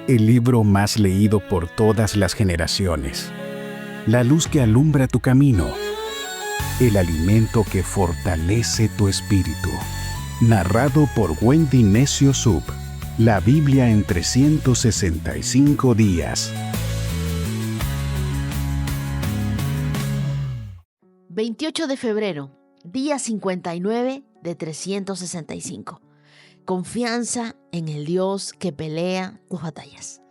el libro más leído por todas las generaciones, la luz que alumbra tu camino, el alimento que fortalece tu espíritu. Narrado por Wendy Necio Sub, la Biblia en 365 días. 28 de febrero, día 59 de 365. Confianza en el Dios que pelea tus batallas.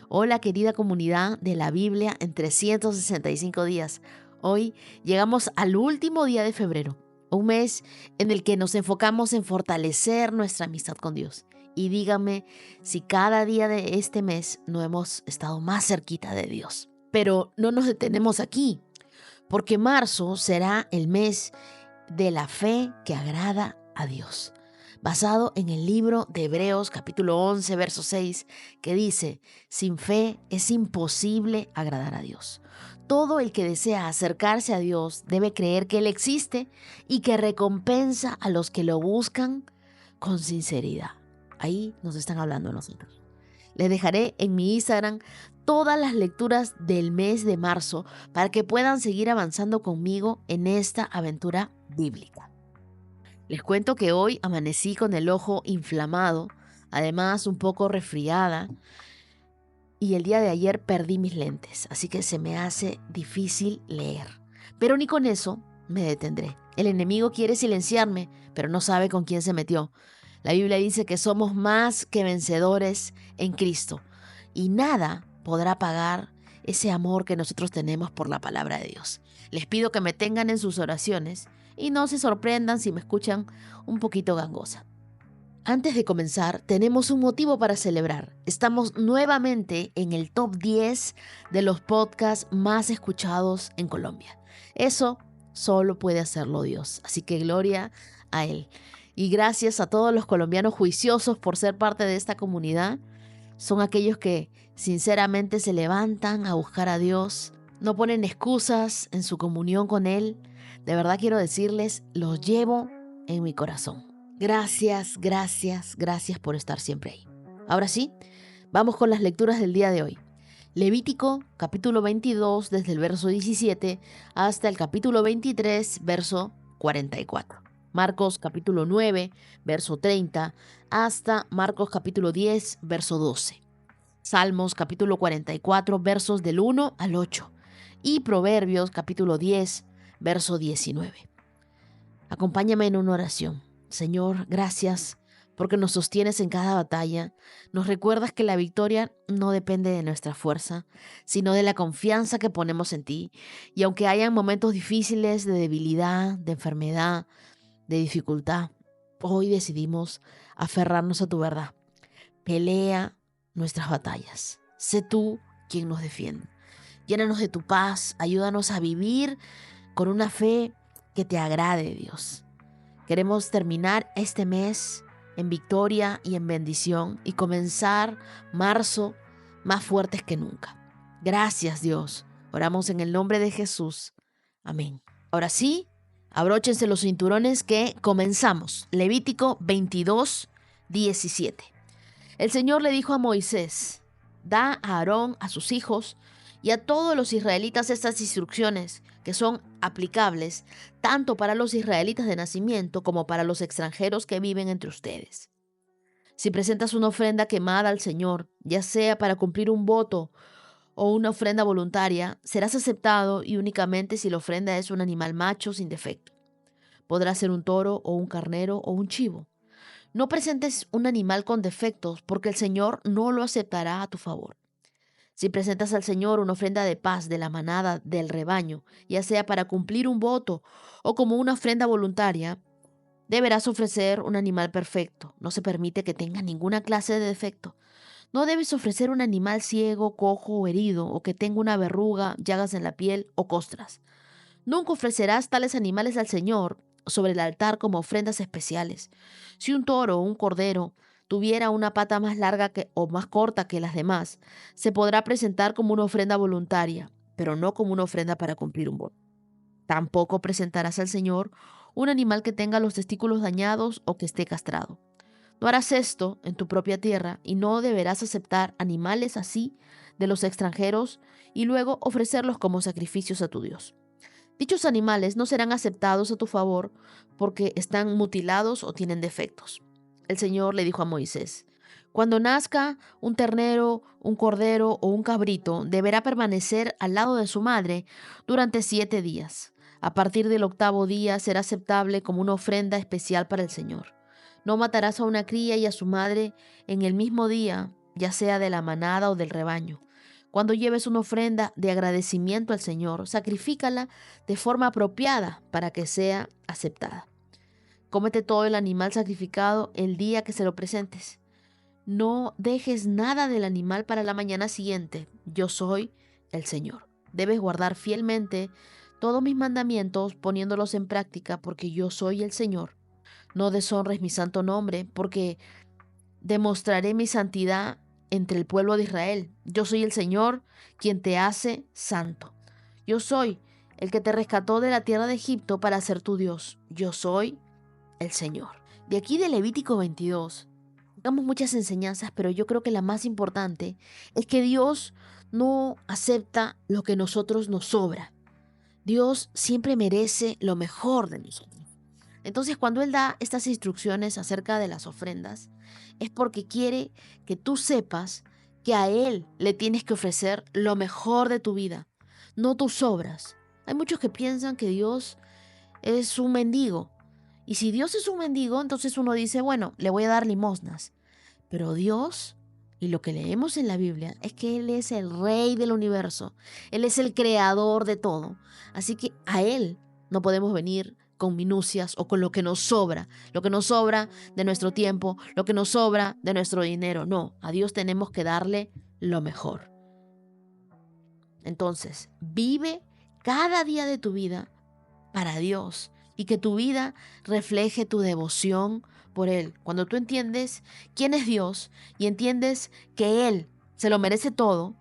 Hola, querida comunidad de la Biblia en 365 días. Hoy llegamos al último día de febrero, un mes en el que nos enfocamos en fortalecer nuestra amistad con Dios. Y dígame si cada día de este mes no hemos estado más cerquita de Dios. Pero no nos detenemos aquí, porque marzo será el mes de la fe que agrada a Dios, basado en el libro de Hebreos capítulo 11, verso 6, que dice: sin fe es imposible agradar a Dios. Todo el que desea acercarse a Dios debe creer que Él existe y que recompensa a los que lo buscan con sinceridad. Ahí nos están hablando a nosotros. Les dejaré en mi Instagram todas las lecturas del mes de marzo para que puedan seguir avanzando conmigo en esta aventura bíblica. Les cuento que hoy amanecí con el ojo inflamado, además un poco resfriada, y el día de ayer perdí mis lentes, así que se me hace difícil leer. Pero ni con eso me detendré. El enemigo quiere silenciarme, pero no sabe con quién se metió. La Biblia dice que somos más que vencedores en Cristo y nada podrá pagar ese amor que nosotros tenemos por la palabra de Dios. Les pido que me tengan en sus oraciones y no se sorprendan si me escuchan un poquito gangosa. Antes de comenzar, tenemos un motivo para celebrar. Estamos nuevamente en el top 10 de los podcasts más escuchados en Colombia. Eso solo puede hacerlo Dios, así que gloria a Él. Y gracias a todos los colombianos juiciosos por ser parte de esta comunidad. Son aquellos que sinceramente se levantan a buscar a Dios, no ponen excusas en su comunión con Él. De verdad quiero decirles, los llevo en mi corazón. Gracias, gracias, gracias por estar siempre ahí. Ahora sí, vamos con las lecturas del día de hoy. Levítico, capítulo 22, desde el verso 17 hasta el capítulo 23, verso 44. Marcos, capítulo 9, verso 30, hasta Marcos, capítulo 10, verso 12. Salmos, capítulo 44, versos del 1 al 8. Y Proverbios, capítulo 10, verso 19. Acompáñame en una oración. Señor, gracias porque nos sostienes en cada batalla. Nos recuerdas que la victoria no depende de nuestra fuerza, sino de la confianza que ponemos en ti. Y aunque hayan momentos difíciles de debilidad, de enfermedad, de dificultad, hoy decidimos aferrarnos a tu verdad. Pelea nuestras batallas. Sé tú quien nos defiende. Llénanos de tu paz. Ayúdanos a vivir con una fe que te agrade, Dios. Queremos terminar este mes en victoria y en bendición y comenzar marzo más fuertes que nunca. Gracias, Dios. Oramos en el nombre de Jesús. Amén. Ahora sí, abróchense los cinturones que comenzamos. Levítico 22, 17. El Señor le dijo a Moisés: da a Aarón, a sus hijos y a todos los israelitas estas instrucciones que son aplicables tanto para los israelitas de nacimiento como para los extranjeros que viven entre ustedes. Si presentas una ofrenda quemada al Señor, ya sea para cumplir un voto o una ofrenda voluntaria, serás aceptado y únicamente si la ofrenda es un animal macho sin defecto. Podrá ser un toro o un carnero o un chivo. No presentes un animal con defectos porque el Señor no lo aceptará a tu favor. Si presentas al Señor una ofrenda de paz de la manada del rebaño, ya sea para cumplir un voto o como una ofrenda voluntaria, deberás ofrecer un animal perfecto. No se permite que tenga ninguna clase de defecto. No debes ofrecer un animal ciego, cojo o herido, o que tenga una verruga, llagas en la piel o costras. Nunca ofrecerás tales animales al Señor sobre el altar como ofrendas especiales. Si un toro o un cordero tuviera una pata más larga o más corta que las demás, se podrá presentar como una ofrenda voluntaria, pero no como una ofrenda para cumplir un voto. Tampoco presentarás al Señor un animal que tenga los testículos dañados o que esté castrado. No harás esto en tu propia tierra y no deberás aceptar animales así de los extranjeros y luego ofrecerlos como sacrificios a tu Dios. Dichos animales no serán aceptados a tu favor porque están mutilados o tienen defectos. El Señor le dijo a Moisés: cuando nazca un ternero, un cordero o un cabrito, deberá permanecer al lado de su madre durante 7 días. A partir del 8.º día será aceptable como una ofrenda especial para el Señor. No matarás a una cría y a su madre en el mismo día, ya sea de la manada o del rebaño. Cuando lleves una ofrenda de agradecimiento al Señor, sacrifícala de forma apropiada para que sea aceptada. Cómete todo el animal sacrificado el día que se lo presentes. No dejes nada del animal para la mañana siguiente. Yo soy el Señor. Debes guardar fielmente todos mis mandamientos poniéndolos en práctica porque yo soy el Señor. No deshonres mi santo nombre porque demostraré mi santidad entre el pueblo de Israel. Yo soy el Señor, quien te hace santo. Yo soy el que te rescató de la tierra de Egipto para ser tu Dios. Yo soy el Señor. De aquí de Levítico 22, damos muchas enseñanzas, pero yo creo que la más importante es que Dios no acepta lo que nosotros nos sobra. Dios siempre merece lo mejor de nosotros. Entonces, cuando Él da estas instrucciones acerca de las ofrendas, es porque quiere que tú sepas que a Él le tienes que ofrecer lo mejor de tu vida, no tus obras. Hay muchos que piensan que Dios es un mendigo. Y si Dios es un mendigo, entonces uno dice, bueno, le voy a dar limosnas. Pero Dios, y lo que leemos en la Biblia, es que Él es el Rey del universo. Él es el creador de todo. Así que a Él no podemos venir con minucias o con lo que nos sobra de nuestro tiempo, lo que nos sobra de nuestro dinero. No, a Dios tenemos que darle lo mejor. Entonces, vive cada día de tu vida para Dios y que tu vida refleje tu devoción por Él. Cuando tú entiendes quién es Dios y entiendes que Él se lo merece todo,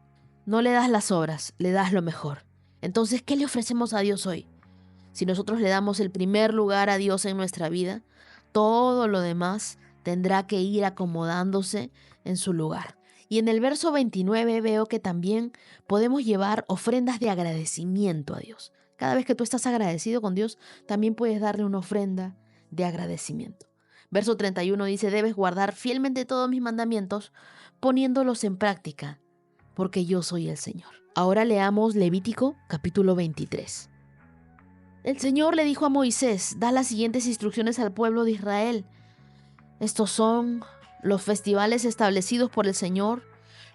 no le das las obras, le das lo mejor. Entonces, ¿qué le ofrecemos a Dios hoy? Si nosotros le damos el primer lugar a Dios en nuestra vida, todo lo demás tendrá que ir acomodándose en su lugar. Y en el verso 29 veo que también podemos llevar ofrendas de agradecimiento a Dios. Cada vez que tú estás agradecido con Dios, también puedes darle una ofrenda de agradecimiento. Verso 31 dice, debes guardar fielmente todos mis mandamientos, poniéndolos en práctica, porque yo soy el Señor. Ahora leamos Levítico capítulo 23. El Señor le dijo a Moisés, da las siguientes instrucciones al pueblo de Israel. Estos son los festivales establecidos por el Señor,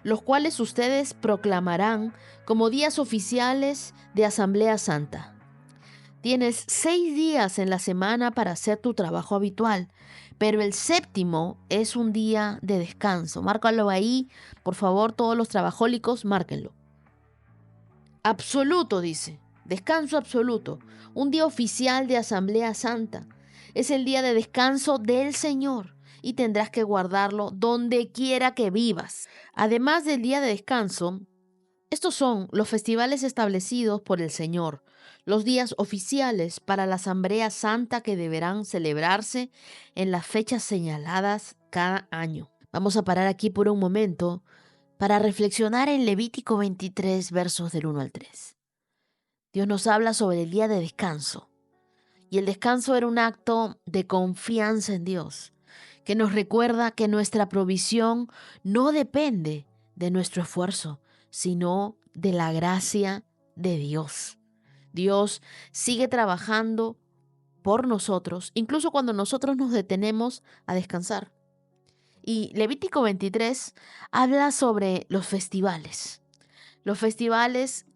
los cuales ustedes proclamarán como días oficiales de Asamblea Santa. Tienes 6 días en la semana para hacer tu trabajo habitual, pero el 7.º es un día de descanso. Márcalo ahí, por favor, todos los trabajólicos, márquenlo. Absoluto, dice. Descanso absoluto. Un día oficial de Asamblea Santa. Es el día de descanso del Señor y tendrás que guardarlo donde quiera que vivas. Además del día de descanso, estos son los festivales establecidos por el Señor, los días oficiales para la Asamblea Santa que deberán celebrarse en las fechas señaladas cada año. Vamos a parar aquí por un momento para reflexionar en Levítico 23, versos del 1 al 3. Dios nos habla sobre el día de descanso. Y el descanso era un acto de confianza en Dios, que nos recuerda que nuestra provisión no depende de nuestro esfuerzo, sino de la gracia de Dios. Dios sigue trabajando por nosotros, incluso cuando nosotros nos detenemos a descansar. Y Levítico 23 habla sobre los festivales. Los festivales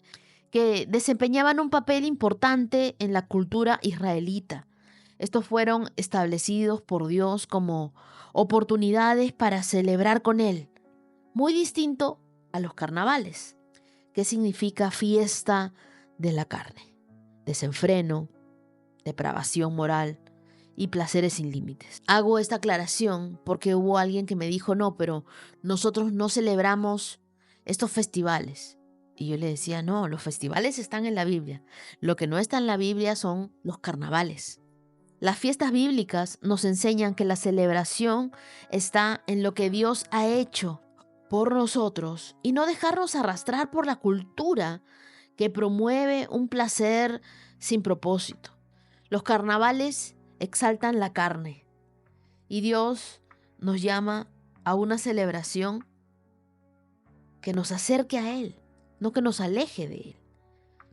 que desempeñaban un papel importante en la cultura israelita. Estos fueron establecidos por Dios como oportunidades para celebrar con Él, muy distinto a los carnavales, que significa fiesta de la carne, desenfreno, depravación moral y placeres sin límites. Hago esta aclaración porque hubo alguien que me dijo, no, pero nosotros no celebramos estos festivales. Y yo le decía, no, los festivales están en la Biblia. Lo que no está en la Biblia son los carnavales. Las fiestas bíblicas nos enseñan que la celebración está en lo que Dios ha hecho por nosotros y no dejarnos arrastrar por la cultura que promueve un placer sin propósito. Los carnavales exaltan la carne y Dios nos llama a una celebración que nos acerque a Él, no que nos aleje de Él.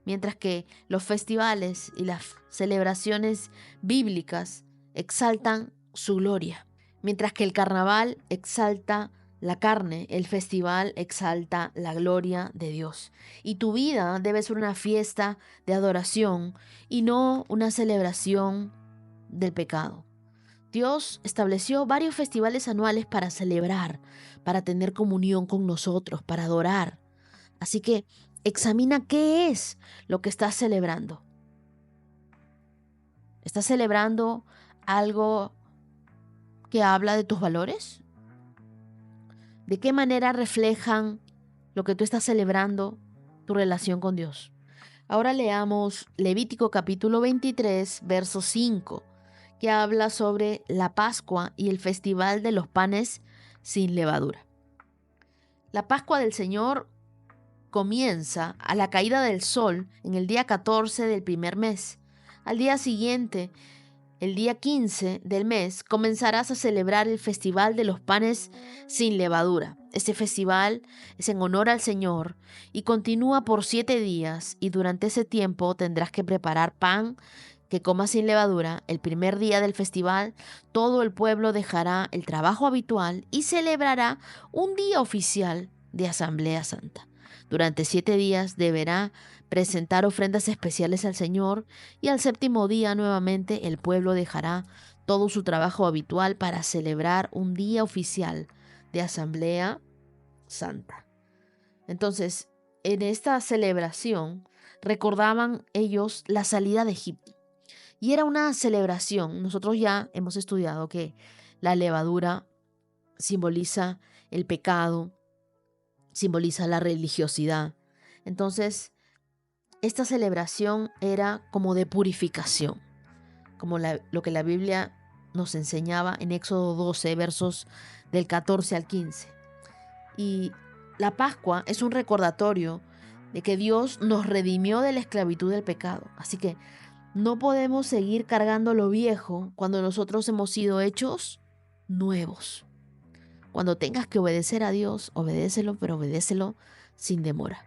Mientras que los festivales y las celebraciones bíblicas exaltan su gloria. Mientras que el carnaval exalta la carne, el festival exalta la gloria de Dios. Y tu vida debe ser una fiesta de adoración y no una celebración del pecado. Dios estableció varios festivales anuales para celebrar, para tener comunión con nosotros, para adorar. Así que examina qué es lo que estás celebrando. ¿Estás celebrando algo que habla de tus valores? ¿De qué manera reflejan lo que tú estás celebrando tu relación con Dios? Ahora leamos Levítico capítulo 23, verso 5, que habla sobre la Pascua y el festival de los panes sin levadura. La Pascua del Señor comienza a la caída del sol en el día 14 del primer mes. Al día siguiente, el día 15 del mes, comenzarás a celebrar el festival de los panes sin levadura. Este festival es en honor al Señor y continúa por 7 días, y durante ese tiempo tendrás que preparar pan que comas sin levadura. El primer día del festival, todo el pueblo dejará el trabajo habitual y celebrará un día oficial de Asamblea Santa. Durante 7 días deberá presentar ofrendas especiales al Señor, y al séptimo día nuevamente el pueblo dejará todo su trabajo habitual para celebrar un día oficial de Asamblea Santa. Entonces, en esta celebración recordaban ellos la salida de Egipto. Y era una celebración. Nosotros ya hemos estudiado que la levadura simboliza el pecado, simboliza la religiosidad. Entonces, esta celebración era como de purificación, como lo que la Biblia nos enseñaba en Éxodo 12, versos del 14 al 15. Y la Pascua es un recordatorio de que Dios nos redimió de la esclavitud del pecado. Así que no podemos seguir cargando lo viejo cuando nosotros hemos sido hechos nuevos. Cuando tengas que obedecer a Dios, obedécelo, pero obedécelo sin demora.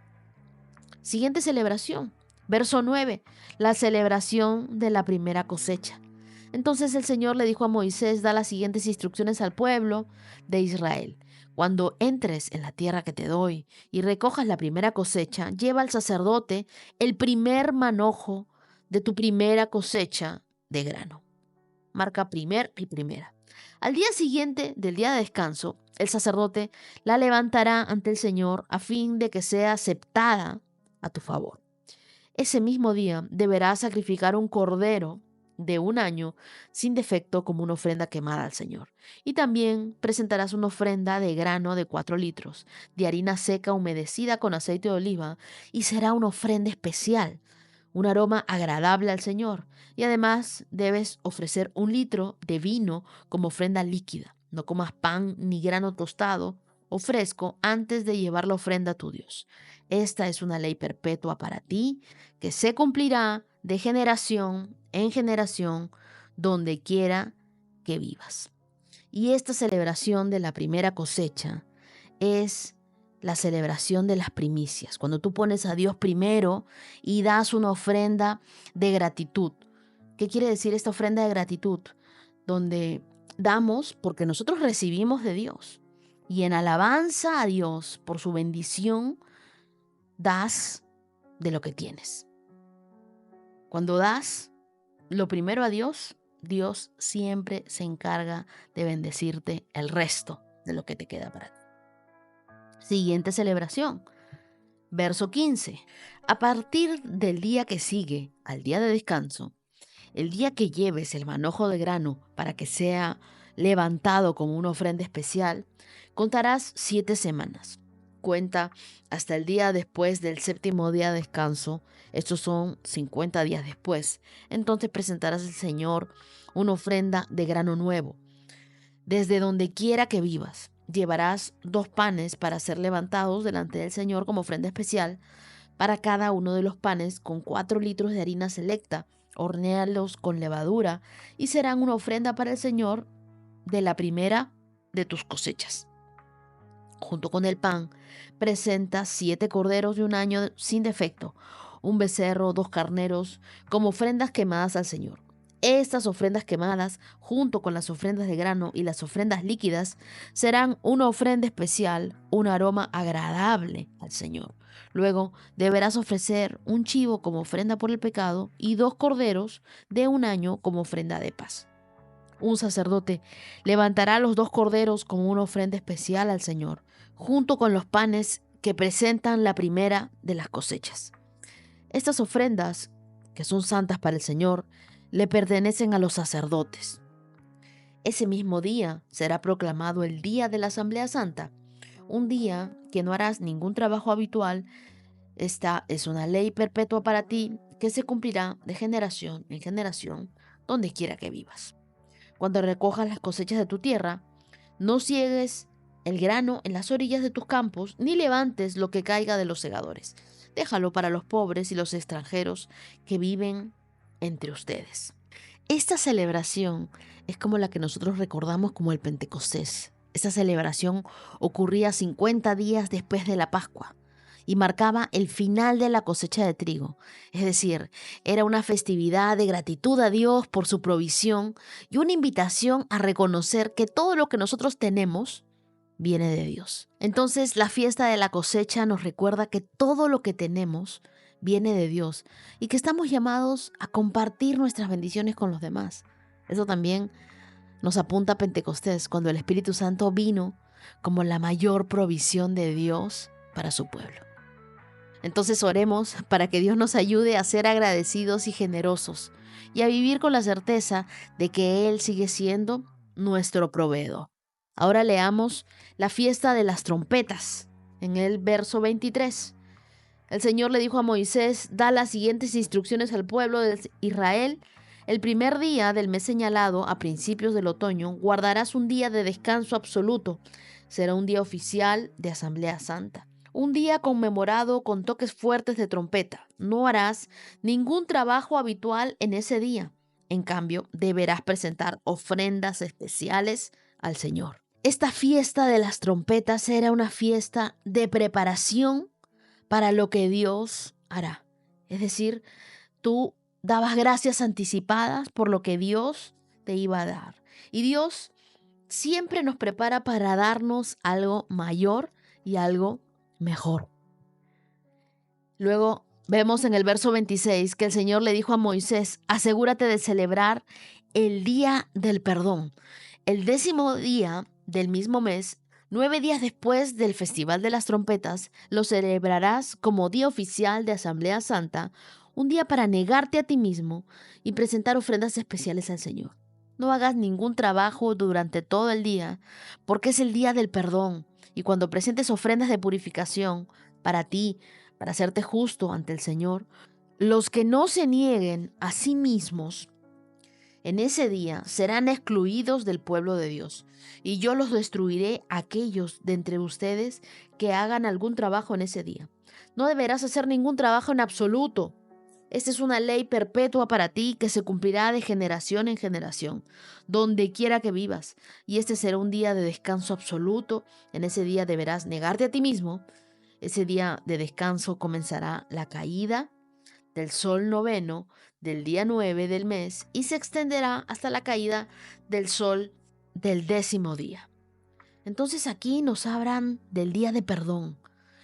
Siguiente celebración, verso 9, la celebración de la primera cosecha. Entonces el Señor le dijo a Moisés: da las siguientes instrucciones al pueblo de Israel. Cuando entres en la tierra que te doy y recojas la primera cosecha, lleva al sacerdote el primer manojo de tu primera cosecha de grano. Marca primer y primera. Al día siguiente del día de descanso, el sacerdote la levantará ante el Señor a fin de que sea aceptada a tu favor. Ese mismo día deberás sacrificar un cordero de 1 año sin defecto como una ofrenda quemada al Señor. Y también presentarás una ofrenda de grano de 4 litros, de harina seca humedecida con aceite de oliva, y será una ofrenda especial, un aroma agradable al Señor. Y además debes ofrecer 1 litro de vino como ofrenda líquida. No comas pan ni grano tostado o fresco antes de llevar la ofrenda a tu Dios. Esta es una ley perpetua para ti, que se cumplirá de generación en generación, donde quiera que vivas. Y esta celebración de la primera cosecha es la celebración de las primicias, cuando tú pones a Dios primero y das una ofrenda de gratitud. ¿Qué quiere decir esta ofrenda de gratitud? Donde damos porque nosotros recibimos de Dios, y en alabanza a Dios por su bendición das de lo que tienes. Cuando das lo primero a Dios, Dios siempre se encarga de bendecirte el resto de lo que te queda para ti. Siguiente celebración, verso 15. A partir del día que sigue al día de descanso, el día que lleves el manojo de grano para que sea levantado como una ofrenda especial, contarás 7 semanas. cuenta hasta el día después del séptimo día de descanso. Estos son 50 días después. Entonces presentarás al Señor una ofrenda de grano nuevo. Desde donde quiera que vivas, llevarás 2 panes para ser levantados delante del Señor como ofrenda especial. Para cada uno de los panes, con 4 litros de harina selecta, hornéalos con levadura y serán una ofrenda para el Señor de la primera de tus cosechas. Junto con el pan, presenta 7 corderos de un año sin defecto, un becerro, 2 carneros, como ofrendas quemadas al Señor. Estas ofrendas quemadas, junto con las ofrendas de grano y las ofrendas líquidas, serán una ofrenda especial, un aroma agradable al Señor. Luego deberás ofrecer un chivo como ofrenda por el pecado y 2 corderos de un año como ofrenda de paz. Un sacerdote levantará los 2 corderos como una ofrenda especial al Señor, junto con los panes que presentan la primera de las cosechas. Estas ofrendas, que son santas para el Señor, le pertenecen a los sacerdotes. Ese mismo día será proclamado el Día de la Asamblea Santa, un día que no harás ningún trabajo habitual. Esta es una ley perpetua para ti que se cumplirá de generación en generación, donde quiera que vivas. Cuando recojas las cosechas de tu tierra, no ciegues el grano en las orillas de tus campos, ni levantes lo que caiga de los segadores. Déjalo para los pobres y los extranjeros que viven entre ustedes. Esta celebración es como la que nosotros recordamos como el Pentecostés. Esta celebración ocurría 50 días después de la Pascua y marcaba el final de la cosecha de trigo. Es decir, era una festividad de gratitud a Dios por su provisión y una invitación a reconocer que todo lo que nosotros tenemos viene de Dios. Entonces, la fiesta de la cosecha nos recuerda que todo lo que tenemos viene de Dios y que estamos llamados a compartir nuestras bendiciones con los demás. Eso también nos apunta a Pentecostés, cuando el Espíritu Santo vino como la mayor provisión de Dios para su pueblo. Entonces oremos para que Dios nos ayude a ser agradecidos y generosos y a vivir con la certeza de que Él sigue siendo nuestro proveedor. Ahora leamos la fiesta de las trompetas en el verso 23. El Señor le dijo a Moisés: da las siguientes instrucciones al pueblo de Israel. El primer día del mes señalado, a principios del otoño, guardarás un día de descanso absoluto. Será un día oficial de Asamblea Santa. Un día conmemorado con toques fuertes de trompeta. No harás ningún trabajo habitual en ese día. En cambio, deberás presentar ofrendas especiales al Señor. Esta fiesta de las trompetas era una fiesta de preparación para lo que Dios hará. Es decir, tú dabas gracias anticipadas por lo que Dios te iba a dar. Y Dios siempre nos prepara para darnos algo mayor y algo mejor. Luego vemos en el verso 26 que el Señor le dijo a Moisés: asegúrate de celebrar el día del perdón. El 10º día del mismo mes, 9 días después del Festival de las Trompetas, lo celebrarás como día oficial de Asamblea Santa, un día para negarte a ti mismo y presentar ofrendas especiales al Señor. No hagas ningún trabajo durante todo el día, porque es el día del perdón. Y cuando presentes ofrendas de purificación para ti, para hacerte justo ante el Señor, los que no se nieguen a sí mismos en ese día serán excluidos del pueblo de Dios, y yo los destruiré a aquellos de entre ustedes que hagan algún trabajo en ese día. No deberás hacer ningún trabajo en absoluto. Esta es una ley perpetua para ti que se cumplirá de generación en generación, donde quiera que vivas. Y este será un día de descanso absoluto. En ese día deberás negarte a ti mismo. Ese día de descanso comenzará la caída del sol noveno del día 9 del mes y se extenderá hasta la caída del sol del 10º día. Entonces aquí nos hablan del día de perdón.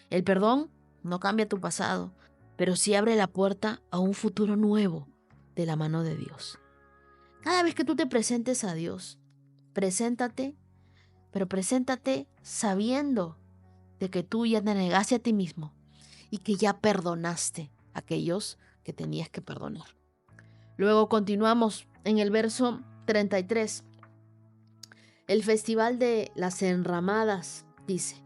El perdón no cambia tu pasado, pero sí abre la puerta a un futuro nuevo de la mano de Dios. Cada vez que tú te presentes a Dios, preséntate, pero preséntate sabiendo de que tú ya te negaste a ti mismo y que ya perdonaste a aquellos que tenías que perdonar. Luego continuamos en el verso 33. El festival de las enramadas dice: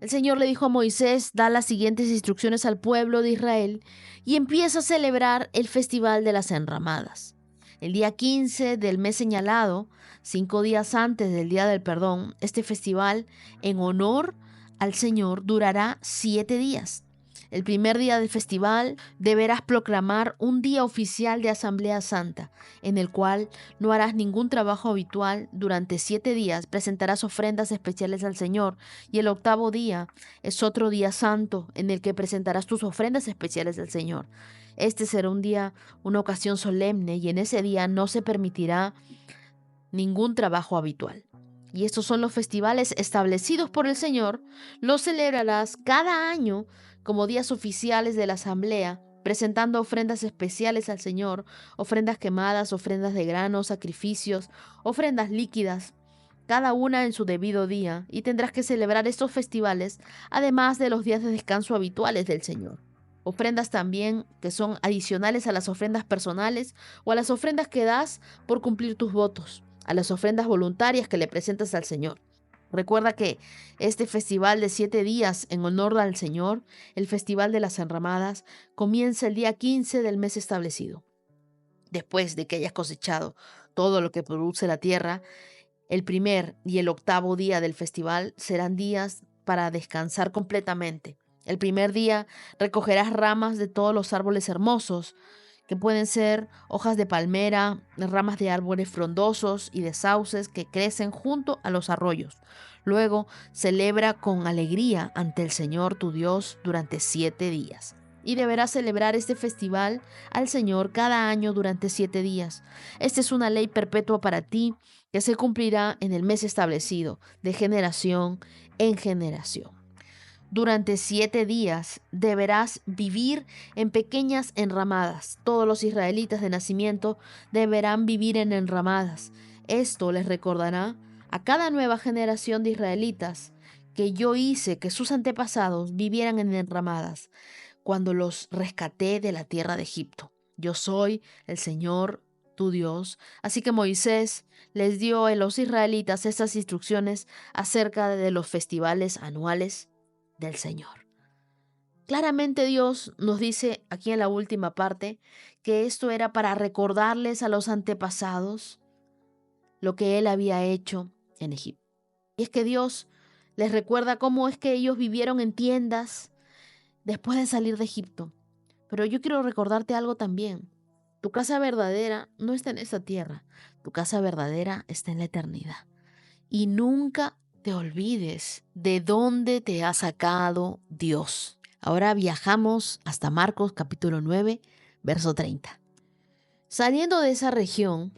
El Señor le dijo a Moisés: da las siguientes instrucciones al pueblo de Israel y empieza a celebrar el festival de las enramadas. El día 15 del mes señalado, 5 días antes del día del perdón, este festival en honor al Señor durará 7 días. El primer día del festival deberás proclamar un día oficial de Asamblea Santa, en el cual no harás ningún trabajo habitual. Durante 7 días presentarás ofrendas especiales al Señor, y el octavo día es otro día santo en el que presentarás tus ofrendas especiales al Señor. Este será un día, una ocasión solemne, y en ese día no se permitirá ningún trabajo habitual. Y estos son los festivales establecidos por el Señor. Los celebrarás cada año como días oficiales de la asamblea, presentando ofrendas especiales al Señor, ofrendas quemadas, ofrendas de granos, sacrificios, ofrendas líquidas, cada una en su debido día, y tendrás que celebrar estos festivales, además de los días de descanso habituales del Señor. Ofrendas también que son adicionales a las ofrendas personales o a las ofrendas que das por cumplir tus votos, a las ofrendas voluntarias que le presentas al Señor. Recuerda que este festival de 7 días en honor al Señor, el festival de las enramadas, comienza el día 15 del mes establecido. Después de que hayas cosechado todo lo que produce la tierra, el primer y el octavo día del festival serán días para descansar completamente. El primer día recogerás ramas de todos los árboles hermosos, que pueden ser hojas de palmera, ramas de árboles frondosos y de sauces que crecen junto a los arroyos. Luego celebra con alegría ante el Señor tu Dios durante 7 días. Y deberás celebrar este festival al Señor cada año durante 7 días. Esta es una ley perpetua para ti, que se cumplirá en el mes establecido, de generación en generación. Durante 7 días deberás vivir en pequeñas enramadas. Todos los israelitas de nacimiento deberán vivir en enramadas. Esto les recordará a cada nueva generación de israelitas que yo hice que sus antepasados vivieran en enramadas cuando los rescaté de la tierra de Egipto. Yo soy el Señor tu Dios. Así que Moisés les dio a los israelitas estas instrucciones acerca de los festivales anuales del Señor. Claramente Dios nos dice aquí en la última parte que esto era para recordarles a los antepasados lo que Él había hecho en Egipto. Y es que Dios les recuerda cómo es que ellos vivieron en tiendas después de salir de Egipto. Pero yo quiero recordarte algo también. Tu casa verdadera no está en esta tierra. Tu casa verdadera está en la eternidad. Y nunca te olvides de dónde te ha sacado Dios. Ahora viajamos hasta Marcos capítulo 9, verso 30. Saliendo de esa región,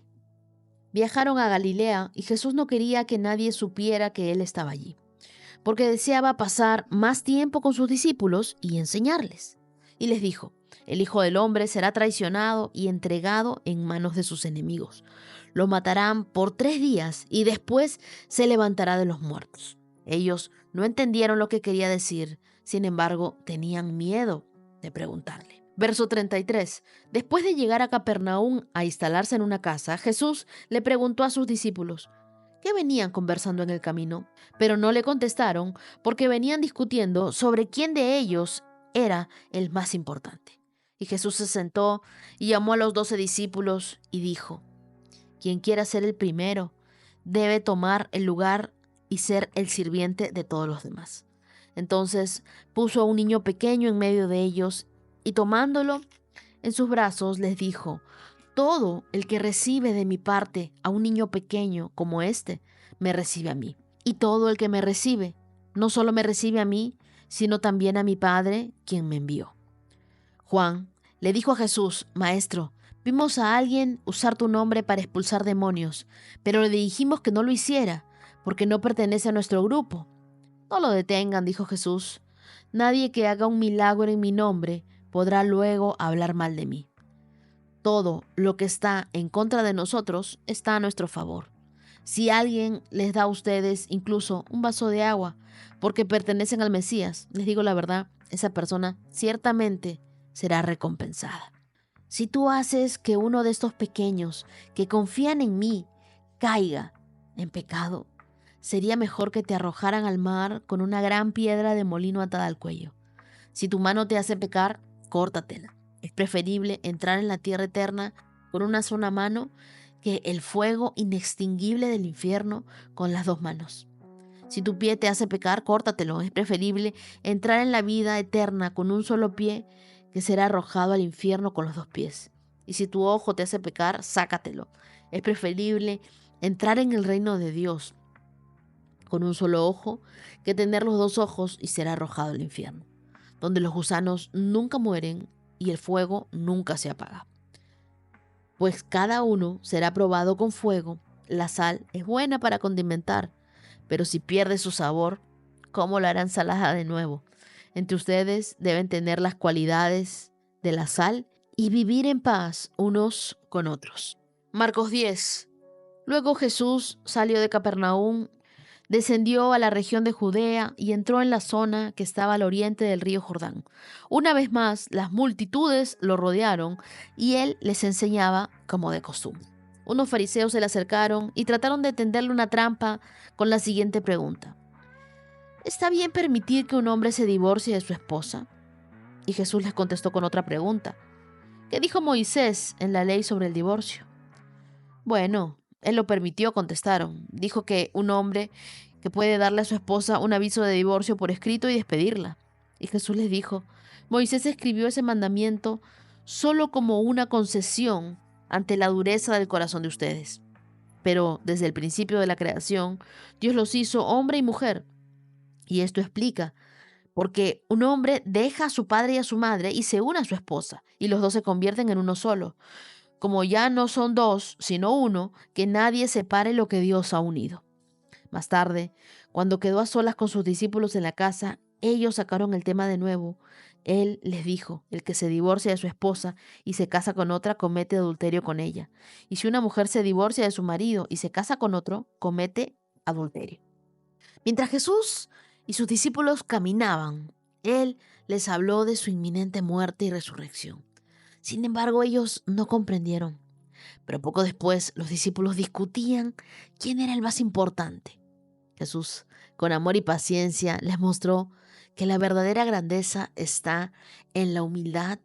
viajaron a Galilea, y Jesús no quería que nadie supiera que Él estaba allí, porque deseaba pasar más tiempo con sus discípulos y enseñarles. Y les dijo: el Hijo del Hombre será traicionado y entregado en manos de sus enemigos. Lo matarán por 3 días y después se levantará de los muertos. Ellos no entendieron lo que quería decir, sin embargo, tenían miedo de preguntarle. Verso 33. Después de llegar a Capernaum a instalarse en una casa, Jesús le preguntó a sus discípulos ¿qué venían conversando en el camino? Pero no le contestaron porque venían discutiendo sobre quién de ellos era el más importante. Y Jesús se sentó y llamó a los 12 discípulos y dijo: quien quiera ser el primero debe tomar el lugar y ser el sirviente de todos los demás. Entonces puso a un niño pequeño en medio de ellos y tomándolo en sus brazos les dijo: todo el que recibe de mi parte a un niño pequeño como este, me recibe a mí. Y todo el que me recibe, no solo me recibe a mí, sino también a mi Padre, quien me envió. Juan le dijo a Jesús: Maestro, vimos a alguien usar tu nombre para expulsar demonios, pero le dijimos que no lo hiciera, porque no pertenece a nuestro grupo. No lo detengan, dijo Jesús. Nadie que haga un milagro en mi nombre podrá luego hablar mal de mí. Todo lo que está en contra de nosotros está a nuestro favor. Si alguien les da a ustedes incluso un vaso de agua porque pertenecen al Mesías, les digo la verdad, esa persona ciertamente será recompensada. Si tú haces que uno de estos pequeños que confían en mí caiga en pecado, sería mejor que te arrojaran al mar con una gran piedra de molino atada al cuello. Si tu mano te hace pecar, córtatela. Es preferible entrar en la tierra eterna con una sola mano que el fuego inextinguible del infierno con las dos manos. Si tu pie te hace pecar, córtatelo. Es preferible entrar en la vida eterna con un solo pie que será arrojado al infierno con los dos pies. Y si tu ojo te hace pecar, sácatelo. Es preferible entrar en el reino de Dios con un solo ojo que tener los dos ojos y ser arrojado al infierno, donde los gusanos nunca mueren y el fuego nunca se apaga. Pues cada uno será probado con fuego. La sal es buena para condimentar, pero si pierde su sabor, ¿cómo la harán salada de nuevo? Entre ustedes deben tener las cualidades de la sal y vivir en paz unos con otros. Marcos 10. Luego Jesús salió de Capernaum, descendió a la región de Judea y entró en la zona que estaba al oriente del río Jordán. Una vez más, las multitudes lo rodearon y él les enseñaba como de costumbre. Unos fariseos se le acercaron y trataron de tenderle una trampa con la siguiente pregunta: ¿está bien permitir que un hombre se divorcie de su esposa? Y Jesús les contestó con otra pregunta: ¿qué dijo Moisés en la ley sobre el divorcio? Bueno, él lo permitió, contestaron. Dijo que un hombre que puede darle a su esposa un aviso de divorcio por escrito y despedirla. Y Jesús les dijo: Moisés escribió ese mandamiento solo como una concesión ante la dureza del corazón de ustedes. Pero desde el principio de la creación, Dios los hizo hombre y mujer. Y esto explica porque un hombre deja a su padre y a su madre y se une a su esposa, y los dos se convierten en uno solo. Como ya no son dos, sino uno, que nadie separe lo que Dios ha unido. Más tarde, cuando quedó a solas con sus discípulos en la casa, ellos sacaron el tema de nuevo. Él les dijo: el que se divorcia de su esposa y se casa con otra, comete adulterio con ella. Y si una mujer se divorcia de su marido y se casa con otro, comete adulterio. Mientras Jesús y sus discípulos caminaban, Él les habló de su inminente muerte y resurrección. Sin embargo, ellos no comprendieron. Pero poco después, los discípulos discutían quién era el más importante. Jesús, con amor y paciencia, les mostró que la verdadera grandeza está en la humildad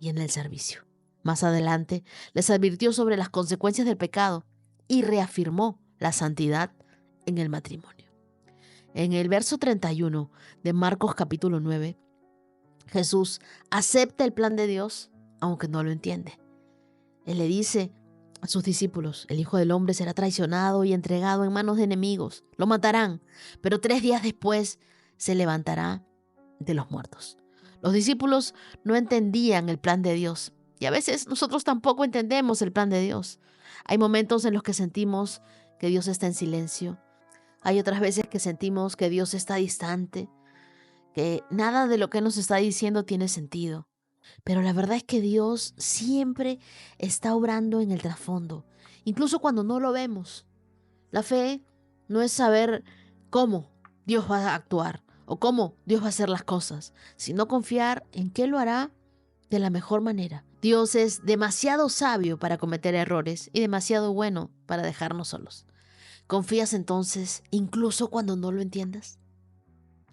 y en el servicio. Más adelante, les advirtió sobre las consecuencias del pecado y reafirmó la santidad en el matrimonio. En el verso 31 de Marcos capítulo 9, Jesús acepta el plan de Dios, aunque no lo entiende. Él le dice a sus discípulos: el Hijo del Hombre será traicionado y entregado en manos de enemigos. Lo matarán, pero 3 días después se levantará de los muertos. Los discípulos no entendían el plan de Dios, y a veces nosotros tampoco entendemos el plan de Dios. Hay momentos en los que sentimos que Dios está en silencio. Hay otras veces que sentimos que Dios está distante, que nada de lo que nos está diciendo tiene sentido. Pero la verdad es que Dios siempre está obrando en el trasfondo, incluso cuando no lo vemos. La fe no es saber cómo Dios va a actuar o cómo Dios va a hacer las cosas, sino confiar en que lo hará de la mejor manera. Dios es demasiado sabio para cometer errores y demasiado bueno para dejarnos solos. ¿Confías entonces incluso cuando no lo entiendas?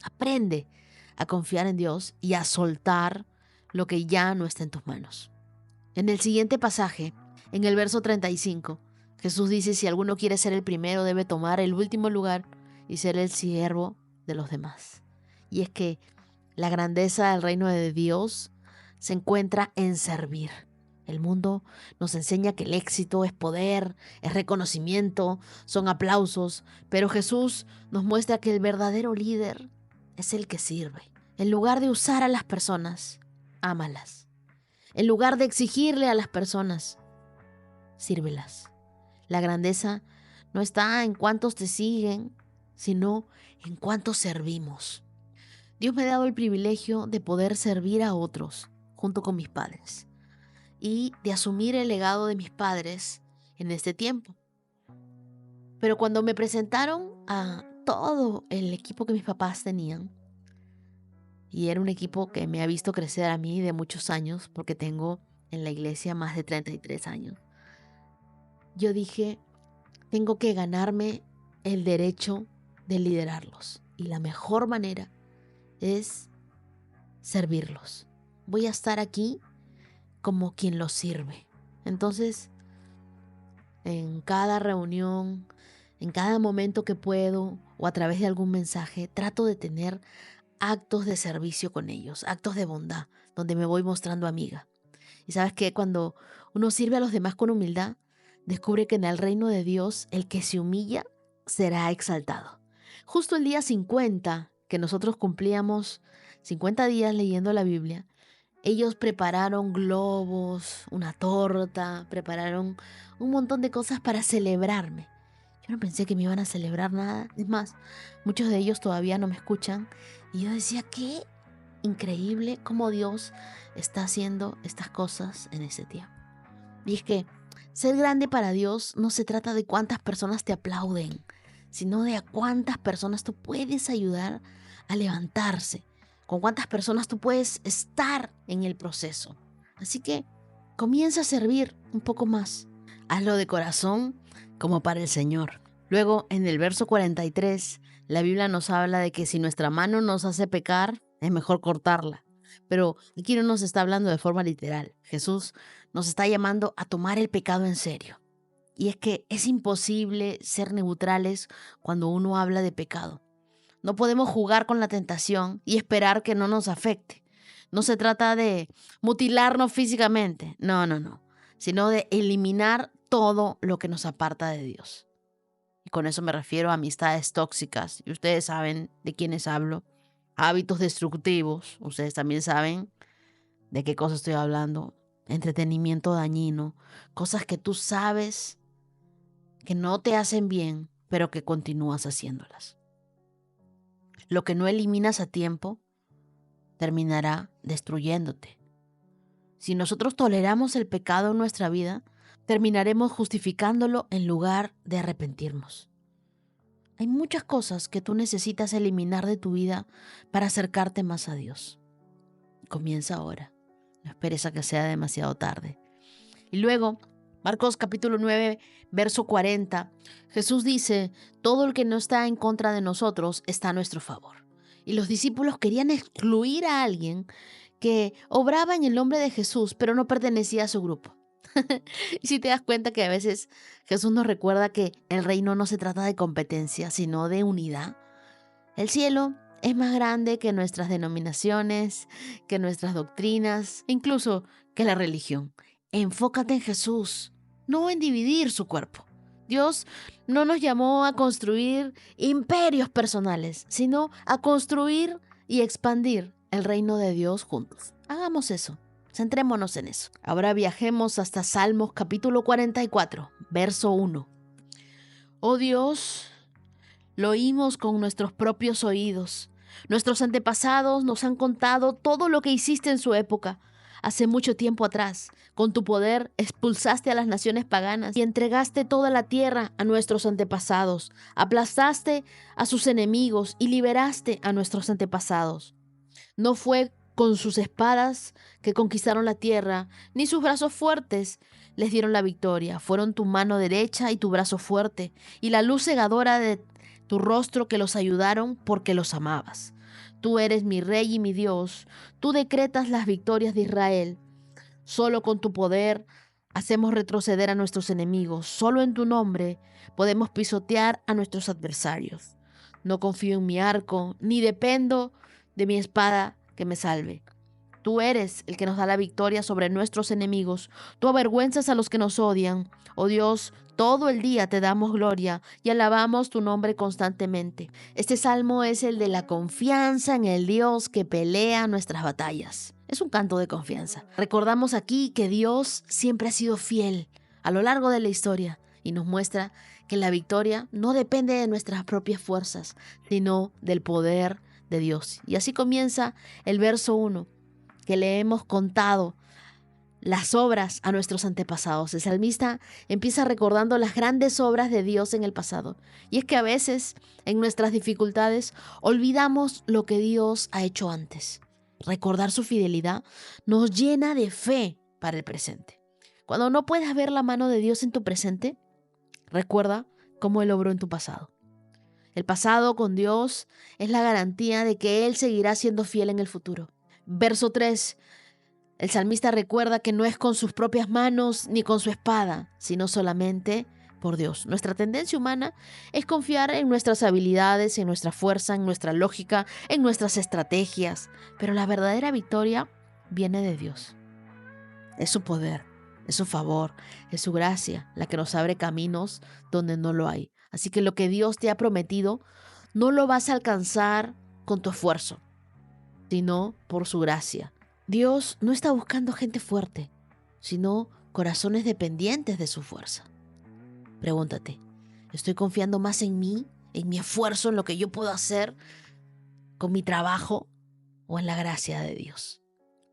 Aprende a confiar en Dios y a soltar lo que ya no está en tus manos. En el siguiente pasaje, en el verso 35, Jesús dice: si alguno quiere ser el primero, debe tomar el último lugar y ser el siervo de los demás. Y es que la grandeza del reino de Dios se encuentra en servir. El mundo nos enseña que el éxito es poder, es reconocimiento, son aplausos, pero Jesús nos muestra que el verdadero líder es el que sirve. En lugar de usar a las personas, ámalas. En lugar de exigirle a las personas, sírvelas. La grandeza no está en cuántos te siguen, sino en cuántos servimos. Dios me ha dado el privilegio de poder servir a otros junto con mis padres y de asumir el legado de mis padres en este tiempo. Pero cuando me presentaron a todo el equipo que mis papás tenían, y era un equipo que me ha visto crecer a mí de muchos años, porque tengo en la iglesia más de 33 años, yo dije: tengo que ganarme el derecho de liderarlos. Y la mejor manera es servirlos. Voy a estar aquí como quien los sirve. Entonces, en cada reunión, en cada momento que puedo o a través de algún mensaje, trato de tener actos de servicio con ellos, actos de bondad, donde me voy mostrando amiga. Y sabes que cuando uno sirve a los demás con humildad, descubre que en el reino de Dios el que se humilla será exaltado. Justo el día 50, que nosotros cumplíamos 50 días leyendo la Biblia, ellos prepararon globos, una torta, prepararon un montón de cosas para celebrarme. Yo no pensé que me iban a celebrar nada. Es más, muchos de ellos todavía no me escuchan. Y yo decía, qué increíble cómo Dios está haciendo estas cosas en ese tiempo. Y es que ser grande para Dios no se trata de cuántas personas te aplauden, sino de a cuántas personas tú puedes ayudar a levantarse, con cuántas personas tú puedes estar en el proceso. Así que comienza a servir un poco más. Hazlo de corazón como para el Señor. Luego, en el verso 43, la Biblia nos habla de que si nuestra mano nos hace pecar, es mejor cortarla. Pero aquí no nos está hablando de forma literal. Jesús nos está llamando a tomar el pecado en serio. Y es que es imposible ser neutrales cuando uno habla de pecado. No podemos jugar con la tentación y esperar que no nos afecte. No se trata de mutilarnos físicamente, no, sino de eliminar todo lo que nos aparta de Dios. Y con eso me refiero a amistades tóxicas, y ustedes saben de quiénes hablo, hábitos destructivos, ustedes también saben de qué cosa estoy hablando, entretenimiento dañino, cosas que tú sabes que no te hacen bien, pero que continúas haciéndolas. Lo que no eliminas a tiempo terminará destruyéndote. Si nosotros toleramos el pecado en nuestra vida, terminaremos justificándolo en lugar de arrepentirnos. Hay muchas cosas que tú necesitas eliminar de tu vida para acercarte más a Dios. Comienza ahora. No esperes a que sea demasiado tarde. Y luego, Marcos capítulo 9, verso 40, Jesús dice, todo el que no está en contra de nosotros está a nuestro favor. Y los discípulos querían excluir a alguien que obraba en el nombre de Jesús, pero no pertenecía a su grupo. Y si te das cuenta que a veces Jesús nos recuerda que el reino no se trata de competencia, sino de unidad. El cielo es más grande que nuestras denominaciones, que nuestras doctrinas, incluso que la religión. Enfócate en Jesús, no en dividir su cuerpo. Dios no nos llamó a construir imperios personales, sino a construir y expandir el reino de Dios juntos. Hagamos eso. Centrémonos en eso. Ahora viajemos hasta Salmos capítulo 44, verso 1. Oh Dios, lo oímos con nuestros propios oídos. Nuestros antepasados nos han contado todo lo que hiciste en su época. Hace mucho tiempo atrás, con tu poder expulsaste a las naciones paganas y entregaste toda la tierra a nuestros antepasados. Aplastaste a sus enemigos y liberaste a nuestros antepasados. No fue con sus espadas que conquistaron la tierra, ni sus brazos fuertes les dieron la victoria. Fueron tu mano derecha y tu brazo fuerte, y la luz cegadora de tu rostro que los ayudaron porque los amabas. Tú eres mi rey y mi Dios. Tú decretas las victorias de Israel. Solo con tu poder hacemos retroceder a nuestros enemigos. Solo en tu nombre podemos pisotear a nuestros adversarios. No confío en mi arco, ni dependo de mi espada que me salve. Tú eres el que nos da la victoria sobre nuestros enemigos. Tú avergüenzas a los que nos odian. Oh Dios, todo el día te damos gloria y alabamos tu nombre constantemente. Este salmo es el de la confianza en el Dios que pelea nuestras batallas. Es un canto de confianza. Recordamos aquí que Dios siempre ha sido fiel a lo largo de la historia y nos muestra que la victoria no depende de nuestras propias fuerzas, sino del poder de Dios. Y así comienza el verso 1, que le hemos contado las obras a nuestros antepasados. El salmista empieza recordando las grandes obras de Dios en el pasado. Y es que a veces, en nuestras dificultades, olvidamos lo que Dios ha hecho antes. Recordar su fidelidad nos llena de fe para el presente. Cuando no puedas ver la mano de Dios en tu presente, recuerda cómo Él obró en tu pasado. El pasado con Dios es la garantía de que Él seguirá siendo fiel en el futuro. Verso 3. El salmista recuerda que no es con sus propias manos ni con su espada, sino solamente por Dios. Nuestra tendencia humana es confiar en nuestras habilidades, en nuestra fuerza, en nuestra lógica, en nuestras estrategias. Pero la verdadera victoria viene de Dios. Es su poder, es su favor, es su gracia la que nos abre caminos donde no lo hay. Así que lo que Dios te ha prometido no lo vas a alcanzar con tu esfuerzo, sino por su gracia. Dios no está buscando gente fuerte, sino corazones dependientes de su fuerza. Pregúntate, ¿estoy confiando más en mí, en mi esfuerzo, en lo que yo puedo hacer con mi trabajo o en la gracia de Dios?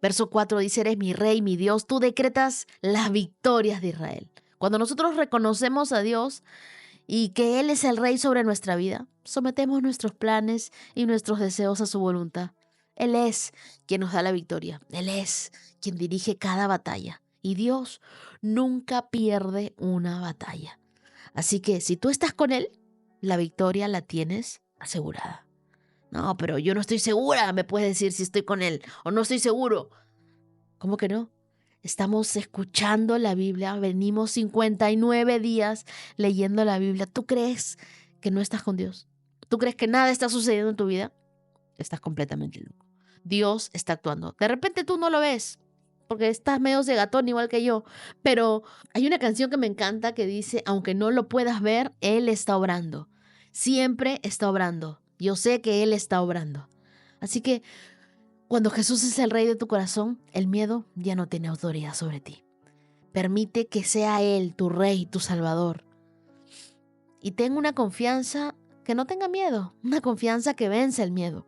Verso 4 dice, eres mi rey, mi Dios, tú decretas las victorias de Israel. Cuando nosotros reconocemos a Dios y que Él es el rey sobre nuestra vida, sometemos nuestros planes y nuestros deseos a su voluntad. Él es quien nos da la victoria. Él es quien dirige cada batalla. Y Dios nunca pierde una batalla. Así que si tú estás con Él, la victoria la tienes asegurada. No, pero yo no estoy segura, me puedes decir si estoy con Él o no estoy seguro. ¿Cómo que no? Estamos escuchando la Biblia, venimos 59 días leyendo la Biblia. ¿Tú crees que no estás con Dios? ¿Tú crees que nada está sucediendo en tu vida? Estás completamente loco. Dios está actuando. De repente tú no lo ves, porque estás medio cegatón igual que yo, pero hay una canción que me encanta que dice, aunque no lo puedas ver, Él está obrando. Siempre está obrando. Yo sé que Él está obrando. Así que cuando Jesús es el rey de tu corazón, el miedo ya no tiene autoridad sobre ti. Permite que sea Él tu rey, tu salvador. Y ten una confianza que no tenga miedo, una confianza que vence el miedo.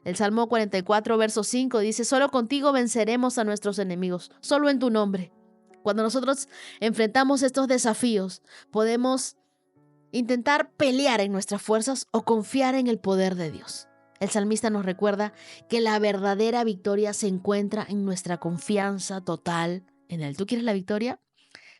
El Salmo 44, verso 5 dice, solo contigo venceremos a nuestros enemigos, solo en tu nombre. Cuando nosotros enfrentamos estos desafíos, podemos intentar pelear en nuestras fuerzas o confiar en el poder de Dios. El salmista nos recuerda que la verdadera victoria se encuentra en nuestra confianza total en Él. ¿Tú quieres la victoria?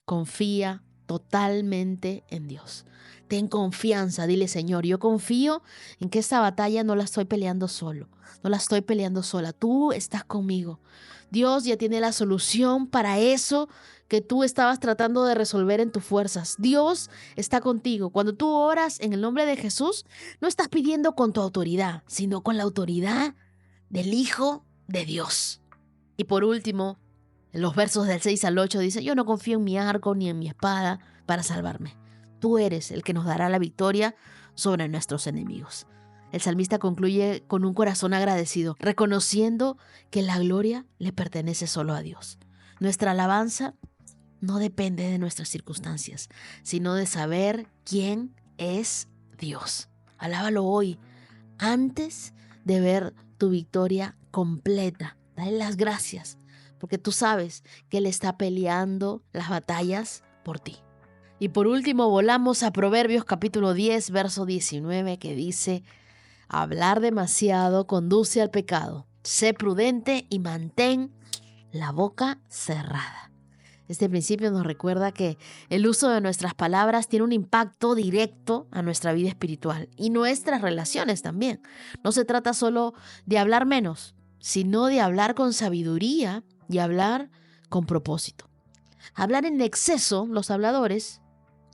Confía totalmente en Dios. Ten confianza, dile, Señor, yo confío en que esta batalla no la estoy peleando solo, no la estoy peleando sola, tú estás conmigo. Dios ya tiene la solución para eso que tú estabas tratando de resolver en tus fuerzas. Dios está contigo. Cuando tú oras en el nombre de Jesús, no estás pidiendo con tu autoridad, sino con la autoridad del Hijo de Dios. Y por último, en los versos del 6 al 8 dice, yo no confío en mi arco ni en mi espada para salvarme. Tú eres el que nos dará la victoria sobre nuestros enemigos. El salmista concluye con un corazón agradecido, reconociendo que la gloria le pertenece solo a Dios. Nuestra alabanza no depende de nuestras circunstancias, sino de saber quién es Dios. Alábalo hoy, antes de ver tu victoria completa. Dale las gracias, porque tú sabes que Él está peleando las batallas por ti. Y por último, volamos a Proverbios capítulo 10, verso 19, que dice, hablar demasiado conduce al pecado. Sé prudente y mantén la boca cerrada. Este principio nos recuerda que el uso de nuestras palabras tiene un impacto directo a nuestra vida espiritual y nuestras relaciones también. No se trata solo de hablar menos, sino de hablar con sabiduría y hablar con propósito. Hablar en exceso, los habladores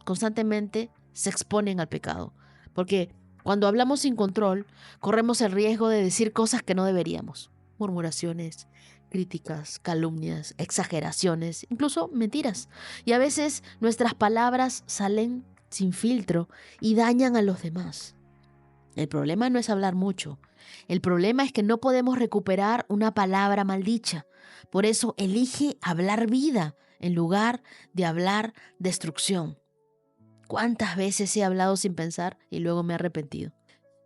constantemente se exponen al pecado, porque cuando hablamos sin control, corremos el riesgo de decir cosas que no deberíamos. Murmuraciones, críticas, calumnias, exageraciones, incluso mentiras. Y a veces nuestras palabras salen sin filtro y dañan a los demás. El problema no es hablar mucho. El problema es que no podemos recuperar una palabra maldicha. Por eso elige hablar vida en lugar de hablar destrucción. ¿Cuántas veces he hablado sin pensar y luego me he arrepentido?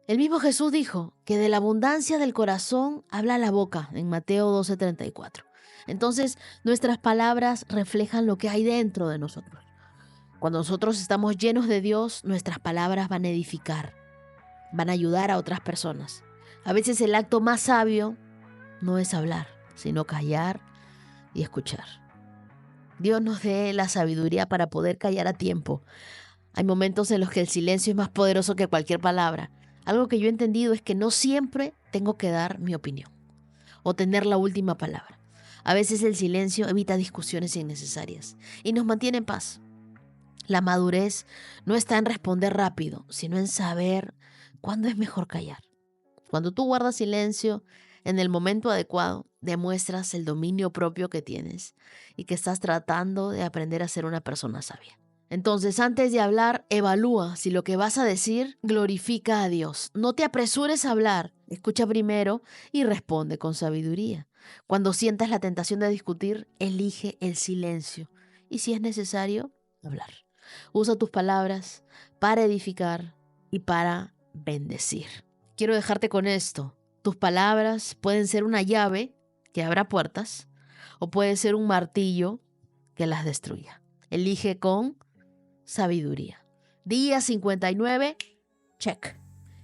El mismo Jesús dijo que de la abundancia del corazón habla la boca, en Mateo 12:34. Entonces, nuestras palabras reflejan lo que hay dentro de nosotros. Cuando nosotros estamos llenos de Dios, nuestras palabras van a edificar, van a ayudar a otras personas. A veces el acto más sabio no es hablar, sino callar y escuchar. Dios nos dé la sabiduría para poder callar a tiempo, Hay momentos en los que el silencio es más poderoso que cualquier palabra. Algo que yo he entendido es que no siempre tengo que dar mi opinión o tener la última palabra. A veces el silencio evita discusiones innecesarias y nos mantiene en paz. La madurez no está en responder rápido, sino en saber cuándo es mejor callar. Cuando tú guardas silencio en el momento adecuado, demuestras el dominio propio que tienes y que estás tratando de aprender a ser una persona sabia. Entonces, antes de hablar, evalúa si lo que vas a decir glorifica a Dios. No te apresures a hablar, escucha primero y responde con sabiduría. Cuando sientas la tentación de discutir, elige el silencio y, si es necesario, hablar. Usa tus palabras para edificar y para bendecir. Quiero dejarte con esto. Tus palabras pueden ser una llave que abra puertas o puede ser un martillo que las destruya. Elige con sabiduría. Día 59, check.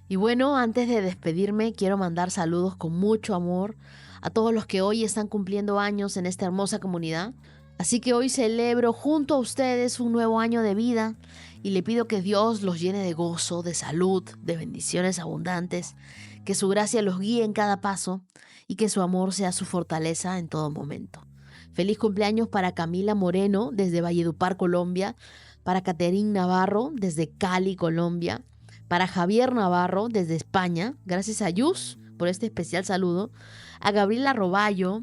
Y bueno, antes de despedirme, quiero mandar saludos con mucho amor a todos los que hoy están cumpliendo años en esta hermosa comunidad. Así que hoy celebro junto a ustedes un nuevo año de vida y le pido que Dios los llene de gozo, de salud, de bendiciones abundantes, que su gracia los guíe en cada paso y que su amor sea su fortaleza en todo momento. Feliz cumpleaños para Camila Moreno desde Valledupar, Colombia, para Caterín Navarro desde Cali, Colombia, para Javier Navarro desde España, gracias a Yus por este especial saludo, a Gabriela Roballo,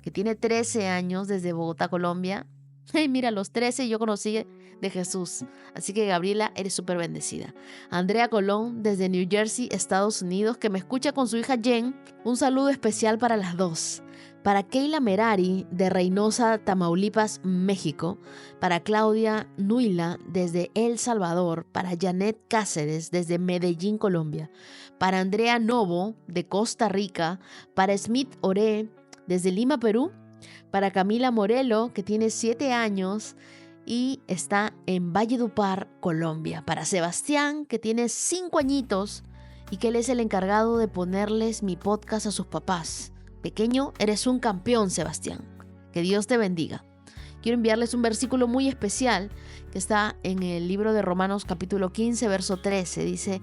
que tiene 13 años desde Bogotá, Colombia. Hey, mira, los 13 yo conocí de Jesús. Así que Gabriela, eres súper bendecida. Andrea Colón desde New Jersey, Estados Unidos, que me escucha con su hija Jen. Un saludo especial para las dos. Para Keila Merari de Reynosa, Tamaulipas, México. Para Claudia Nuila desde El Salvador. Para Janet Cáceres desde Medellín, Colombia. Para Andrea Novo de Costa Rica. Para Smith Oré desde Lima, Perú. Para Camila Morelo, que tiene 7 años y está en Valledupar, Colombia. Para Sebastián, que tiene 5 añitos y que él es el encargado de ponerles mi podcast a sus papás. Pequeño, eres un campeón, Sebastián. Que Dios te bendiga. Quiero enviarles un versículo muy especial que está en el libro de Romanos capítulo 15, verso 13. Dice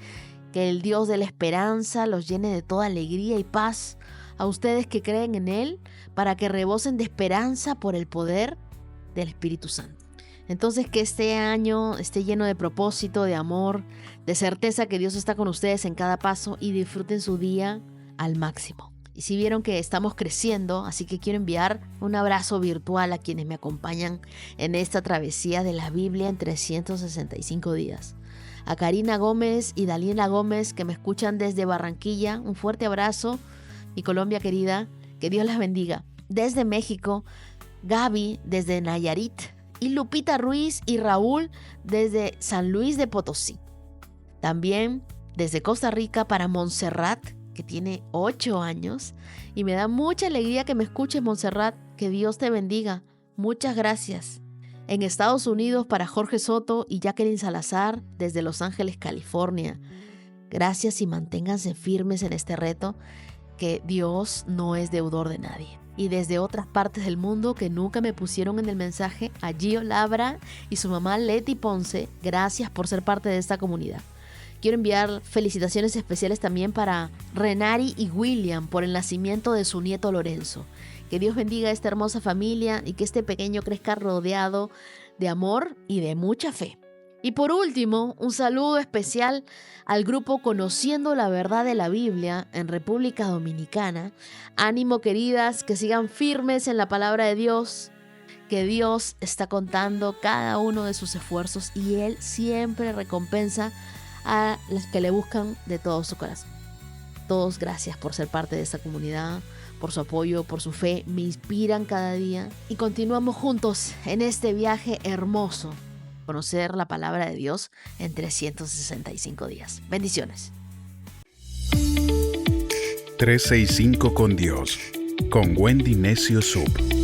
que el Dios de la esperanza los llene de toda alegría y paz a ustedes que creen en Él, para que rebosen de esperanza por el poder del Espíritu Santo. Entonces, que este año esté lleno de propósito, de amor, de certeza que Dios está con ustedes en cada paso y disfruten su día al máximo. Y si vieron que estamos creciendo, así que quiero enviar un abrazo virtual a quienes me acompañan en esta travesía de la Biblia en 365 días. A Karina Gómez y Daniela Gómez, que me escuchan desde Barranquilla, un fuerte abrazo. Mi Colombia querida, que Dios las bendiga. Desde México, Gaby desde Nayarit y Lupita Ruiz y Raúl desde San Luis de Potosí. También desde Costa Rica para Montserrat, que tiene 8 años. Y me da mucha alegría que me escuches, Montserrat. Que Dios te bendiga. Muchas gracias. En Estados Unidos para Jorge Soto y Jacqueline Salazar desde Los Ángeles, California. Gracias y manténganse firmes en este reto, que Dios no es deudor de nadie. Y desde otras partes del mundo que nunca me pusieron en el mensaje, a Gio Labra y su mamá Leti Ponce, gracias por ser parte de esta comunidad. Quiero enviar felicitaciones especiales también para Renari y William por el nacimiento de su nieto Lorenzo. Que Dios bendiga a esta hermosa familia y que este pequeño crezca rodeado de amor y de mucha fe. Y por último, un saludo especial al grupo Conociendo la Verdad de la Biblia en República Dominicana. Ánimo, queridas, que sigan firmes en la palabra de Dios, que Dios está contando cada uno de sus esfuerzos y Él siempre recompensa a los que le buscan de todo su corazón. Todos, gracias por ser parte de esta comunidad, por su apoyo, por su fe, me inspiran cada día y continuamos juntos en este viaje hermoso. Conocer la palabra de Dios en 365 días. Bendiciones. 365 con Dios, con Wendy Necio Sub.